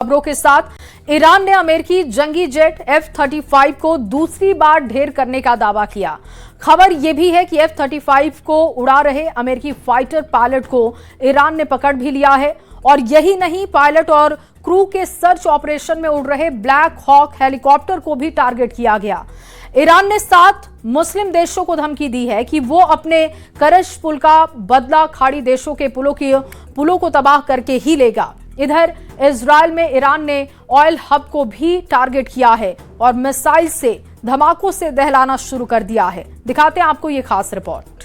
खबरों के साथ ईरान ने अमेरिकी जंगी जेट F-35 को दूसरी बार ढेर करने का दावा किया। खबर यह भी है कि F-35 को उड़ा रहे अमेरिकी फाइटर पायलट को ईरान ने पकड़ भी लिया है। और यही नहीं, पायलट और क्रू के सर्च ऑपरेशन में उड़ रहे ब्लैक हॉक हेलीकॉप्टर को भी टारगेट किया गया। ईरान ने 7 मुस्लिम देशों को धमकी दी है कि वो अपने करश पुल का बदला खाड़ी देशों के पुलों को तबाह करके ही लेगा। इधर इजरायल में ईरान ने ऑयल हब को भी टारगेट किया है और मिसाइल से धमाकों से दहलाना शुरू कर दिया है। दिखाते हैं आपको ये खास रिपोर्ट।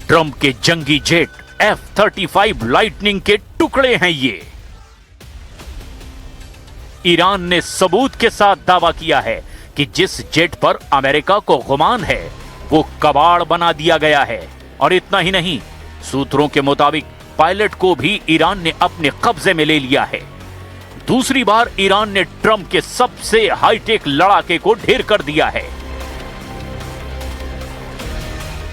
ट्रंप के जंगी जेट F-35 लाइटनिंग के टुकड़े हैं ये। ईरान ने सबूत के साथ दावा किया है कि जिस जेट पर अमेरिका को गुमान है वो कबाड़ बना दिया गया है। और इतना ही नहीं, सूत्रों के मुताबिक पायलट को भी ईरान ने अपने कब्जे में ले लिया है। दूसरी बार ईरान ने ट्रंप के सबसे हाईटेक लड़ाके को ढेर कर दिया है।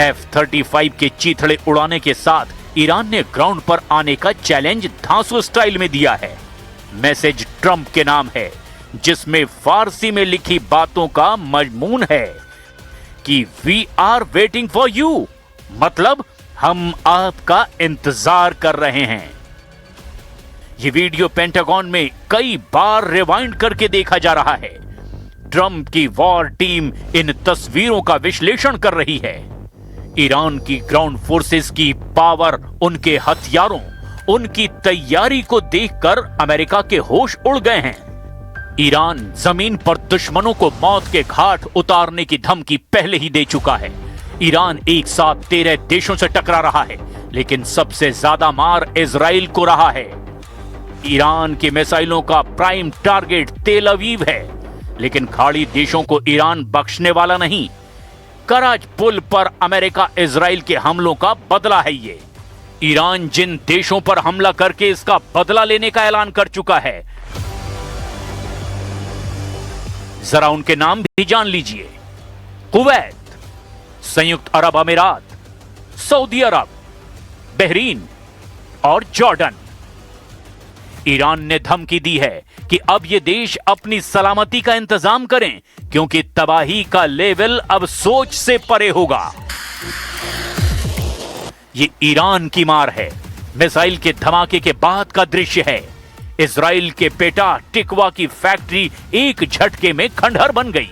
F-35 के चीथड़े उड़ाने के साथ ईरान ने ग्राउंड पर आने का चैलेंज धांसू स्टाइल में दिया है। मैसेज ट्रंप के नाम है, जिसमें फारसी में लिखी बातों का मजमून है कि we are waiting for you, मतलब हम आपका इंतजार कर रहे हैं। यह वीडियो पेंटागन में कई बार रिवाइंड करके देखा जा रहा है। ट्रंप की वॉर टीम इन तस्वीरों का विश्लेषण कर रही है। ईरान की ग्राउंड फोर्सेस की पावर, उनके हथियारों, उनकी तैयारी को देखकर अमेरिका के होश उड़ गए हैं। ईरान जमीन पर दुश्मनों को मौत के घाट उतारने की धमकी पहले ही दे चुका है। ईरान एक साथ 13 देशों से टकरा रहा है, लेकिन सबसे ज्यादा मार इजराइल को रहा है। ईरान की मिसाइलों का प्राइम टारगेट तेल अवीव है, लेकिन खाड़ी देशों को ईरान बख्शने वाला नहीं। करज पुल पर अमेरिका इजराइल के हमलों का बदला है ये। ईरान जिन देशों पर हमला करके इसका बदला लेने का ऐलान कर चुका है, जरा उनके नाम भी जान लीजिए। कुवैत, संयुक्त अरब अमीरात, सऊदी अरब, बहरीन और जॉर्डन। ईरान ने धमकी दी है कि अब ये देश अपनी सलामती का इंतजाम करें, क्योंकि तबाही का लेवल अब सोच से परे होगा। ये ईरान की मार है। मिसाइल के धमाके के बाद का दृश्य है। इजराइल के पेटा टिकवा की फैक्ट्री एक झटके में खंडहर बन गई।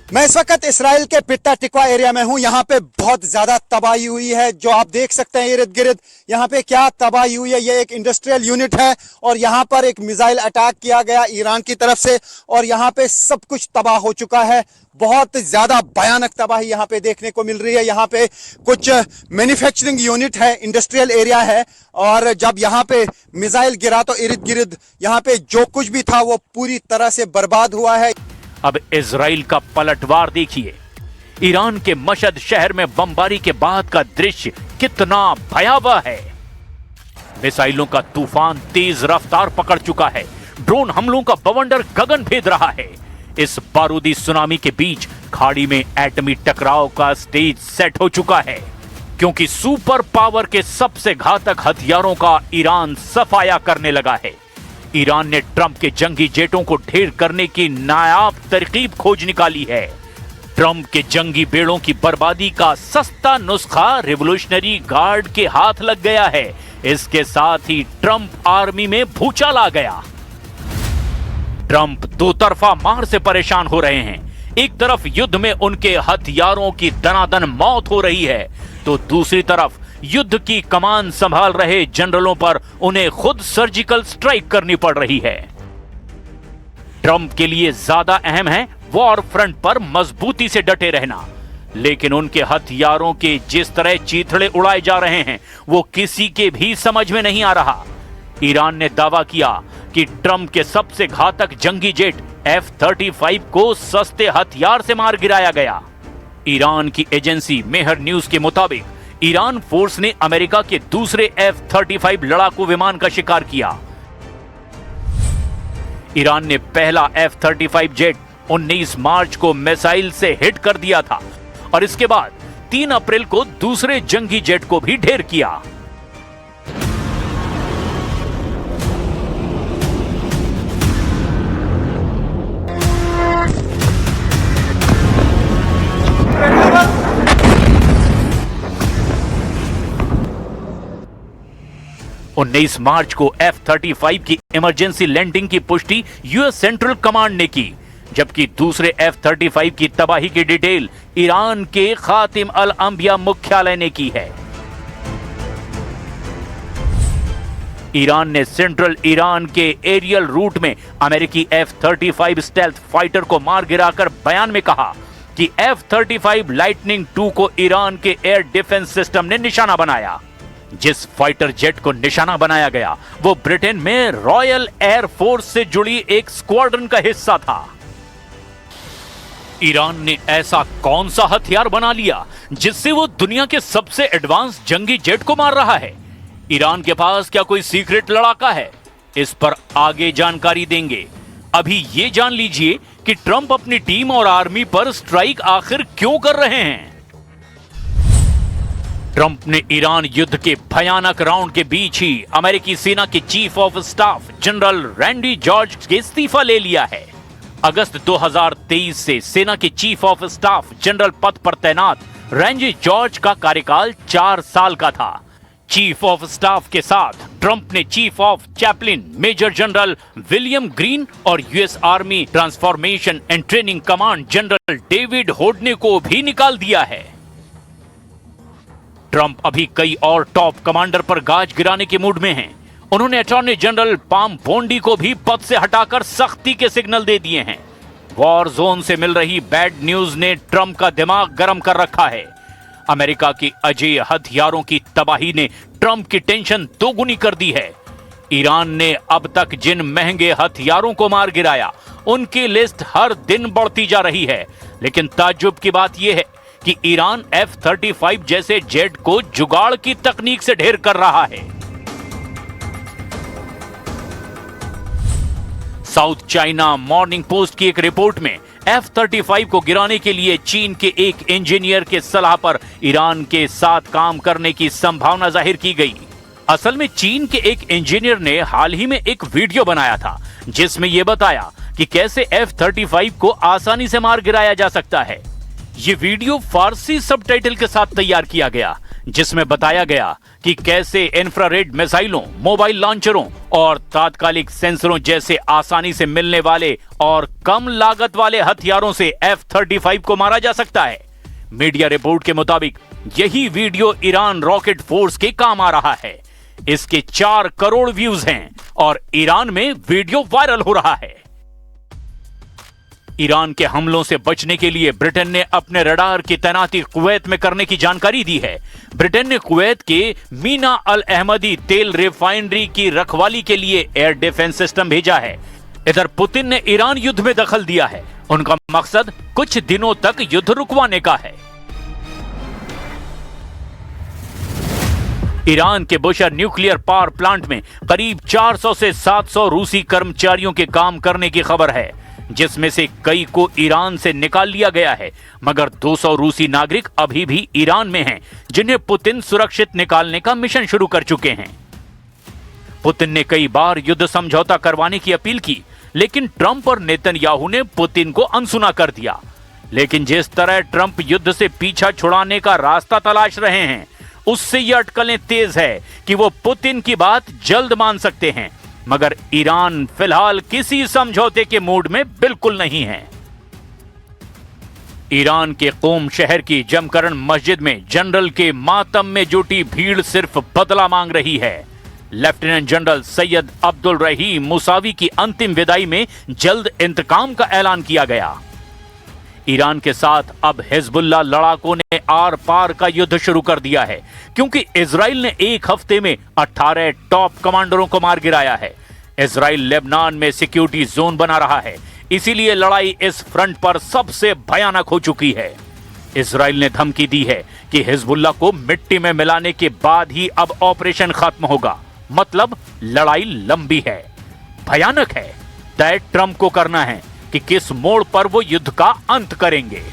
मैं इस वक्त इसराइल के पिट्टा टिकवा एरिया में हूं। यहाँ पे बहुत ज्यादा तबाही हुई है, जो आप देख सकते हैं इर्द गिर्द। यहाँ पे क्या तबाही हुई है, ये एक इंडस्ट्रियल यूनिट है और यहाँ पर एक मिसाइल अटैक किया गया ईरान की तरफ से और यहाँ पे सब कुछ तबाह हो चुका है। बहुत ज्यादा भयानक तबाही यहाँ पे देखने को मिल रही है। यहाँ पे कुछ मैन्युफैक्चरिंग यूनिट है, इंडस्ट्रियल एरिया है और जब यहाँ पे मिसाइल गिरा तो इर्द गिर्द यहाँ पे जो कुछ भी था वो पूरी तरह से बर्बाद हुआ है। अब इजराइल का पलटवार देखिए। ईरान के मशहद शहर में बमबारी के बाद का दृश्य कितना भयावह है। मिसाइलों का तूफान तेज रफ्तार पकड़ चुका है। ड्रोन हमलों का बवंडर गगन भेद रहा है। इस बारूदी सुनामी के बीच खाड़ी में एटमी टकराव का स्टेज सेट हो चुका है, क्योंकि सुपर पावर के सबसे घातक हथियारों का ईरान सफाया करने लगा है। ईरान ने ट्रंप के जंगी जेटों को ढेर करने की नायाब तरकीब खोज निकाली है। ट्रंप के जंगी बेड़ों की बर्बादी का सस्ता नुस्खा रिवोल्यूशनरी गार्ड के हाथ लग गया है। इसके साथ ही ट्रंप आर्मी में भूचाल आ गया। ट्रंप दो तरफा मार से परेशान हो रहे हैं। एक तरफ युद्ध में उनके हथियारों की दनादन मौत हो रही है, तो दूसरी तरफ युद्ध की कमान संभाल रहे जनरलों पर उन्हें खुद सर्जिकल स्ट्राइक करनी पड़ रही है। ट्रंप के लिए ज्यादा अहम है वॉर फ्रंट पर मजबूती से डटे रहना, लेकिन उनके हथियारों के जिस तरह चीथड़े उड़ाए जा रहे हैं वो किसी के भी समझ में नहीं आ रहा। ईरान ने दावा किया कि ट्रंप के सबसे घातक जंगी जेट F-35 को सस्ते हथियार से मार गिराया गया। ईरान की एजेंसी मेहर न्यूज के मुताबिक ईरान फोर्स ने अमेरिका के दूसरे F-35 लड़ाकू विमान का शिकार किया। ईरान ने पहला F-35 जेट 19 मार्च को मिसाइल से हिट कर दिया था और इसके बाद 3 अप्रैल को दूसरे जंगी जेट को भी ढेर किया। उन्नीस मार्च को F-35 की इमरजेंसी लैंडिंग की पुष्टि यूएस सेंट्रल कमांड ने की, जबकि दूसरे F-35 की तबाही की डिटेल ईरान के खातिम अल अंबिया मुख्यालय ने की है। ईरान ने सेंट्रल ईरान के एरियल रूट में अमेरिकी F-35 स्टेल्थ फाइटर को मार गिराकर बयान में कहा कि F-35 लाइटनिंग 2 को ईरान के एयर डिफेंस सिस्टम ने निशाना बनाया। जिस फाइटर जेट को निशाना बनाया गया वो ब्रिटेन में रॉयल एयर फोर्स से जुड़ी एक स्क्वाड्रन का हिस्सा था। ईरान ने ऐसा कौन सा हथियार बना लिया जिससे वो दुनिया के सबसे एडवांस जंगी जेट को मार रहा है? ईरान के पास क्या कोई सीक्रेट लड़ाका है? इस पर आगे जानकारी देंगे। अभी ये जान लीजिए कि ट्रंप अपनी टीम और आर्मी पर स्ट्राइक आखिर क्यों कर रहे हैं। ट्रंप ने ईरान युद्ध के भयानक राउंड के बीच ही अमेरिकी सेना के chief of staff general Randy George के इस्तीफा ले लिया है। अगस्त 2023 से सेना के चीफ ऑफ स्टाफ जनरल पद पर तैनात रैंडी जॉर्ज का कार्यकाल 4 साल का था। चीफ ऑफ स्टाफ के साथ ट्रंप ने chief of chaplain major general William Green और US army transformation and training command general David Hodne को भी निकाल दिया है। ट्रंप अभी कई और टॉप कमांडर पर गाज गिराने के मूड में हैं। उन्होंने अटॉर्नी जनरल पाम बोंडी को भी पद से हटाकर सख्ती के सिग्नल दे दिए हैं। वॉर जोन से मिल रही बैड न्यूज ने ट्रंप का दिमाग गर्म कर रखा है। अमेरिका की अजेय हथियारों की तबाही ने ट्रंप की टेंशन दोगुनी कर दी है। ईरान ने अब तक जिन महंगे हथियारों को मार गिराया उनकी लिस्ट हर दिन बढ़ती जा रही है, लेकिन ताज्जुब की बात यह है कि ईरान F-35 जैसे जेट को जुगाड़ की तकनीक से ढेर कर रहा है। साउथ चाइना मॉर्निंग पोस्ट की एक रिपोर्ट में F-35 को गिराने के लिए चीन के एक इंजीनियर के सलाह पर ईरान के साथ काम करने की संभावना जाहिर की गई। असल में चीन के एक इंजीनियर ने हाल ही में एक वीडियो बनाया था जिसमें यह बताया कि कैसे F-35 को आसानी से मार गिराया जा सकता है। ये वीडियो फारसी सबटाइटल के साथ तैयार किया गया, जिसमें बताया गया कि कैसे इंफ्रारेड मिसाइलों, मोबाइल लॉन्चरों और तात्कालिक सेंसरों जैसे आसानी से मिलने वाले और कम लागत वाले हथियारों से F-35 को मारा जा सकता है। मीडिया रिपोर्ट के मुताबिक यही वीडियो ईरान रॉकेट फोर्स के काम आ रहा है। इसके 4 करोड़ व्यूज हैं और ईरान में वीडियो वायरल हो रहा है। ईरान के हमलों से बचने के लिए ब्रिटेन ने अपने रडार की तैनाती कुवैत में करने की जानकारी दी है। ब्रिटेन ने कुवैत के मीना अल अहमदी तेल रिफाइनरी की रखवाली के लिए एयर डिफेंस सिस्टम भेजा है। इधर पुतिन ने ईरान युद्ध में दखल दिया है। उनका मकसद कुछ दिनों तक युद्ध रुकवाने का है। ईरान के बुशर न्यूक्लियर पावर प्लांट में करीब 400 से 700 रूसी कर्मचारियों के काम करने की खबर है, जिसमें से कई को ईरान से निकाल लिया गया है, मगर 200 रूसी नागरिक अभी भी ईरान में हैं, जिन्हें पुतिन सुरक्षित निकालने का मिशन शुरू कर चुके हैं। पुतिन ने कई बार युद्ध समझौता करवाने की अपील की, लेकिन ट्रंप और नेतन्याहू ने पुतिन को अनसुना कर दिया। लेकिन जिस तरह ट्रंप युद्ध से पीछा छुड़ाने का रास्ता तलाश रहे हैं, उससे ये अटकलें तेज है कि वो पुतिन की बात जल्द मान सकते हैं, मगर ईरान फिलहाल किसी समझौते के मूड में बिल्कुल नहीं है। ईरान के कोम शहर की जमकरण मस्जिद में जनरल के मातम में जुटी भीड़ सिर्फ बदला मांग रही है। लेफ्टिनेंट जनरल सैयद अब्दुल रहीम मुसावी की अंतिम विदाई में जल्द इंतकाम का ऐलान किया गया। ईरान के साथ अब हिजबुल्लाह लड़ाकों ने आर पार का युद्ध शुरू कर दिया है, क्योंकि इजराइल ने एक हफ्ते में 18 टॉप कमांडरों को मार गिराया है। इजराइल लेबनान में सिक्योरिटी जोन बना रहा है, इसीलिए लड़ाई इस फ्रंट पर सबसे भयानक हो चुकी है। इजराइल ने धमकी दी है कि हिजबुल्लाह को मिट्टी में मिलाने के बाद ही अब ऑपरेशन खत्म होगा। मतलब लड़ाई लंबी है, भयानक है। तय ट्रंप को करना है कि किस मोड़ पर वो युद्ध का अंत करेंगे।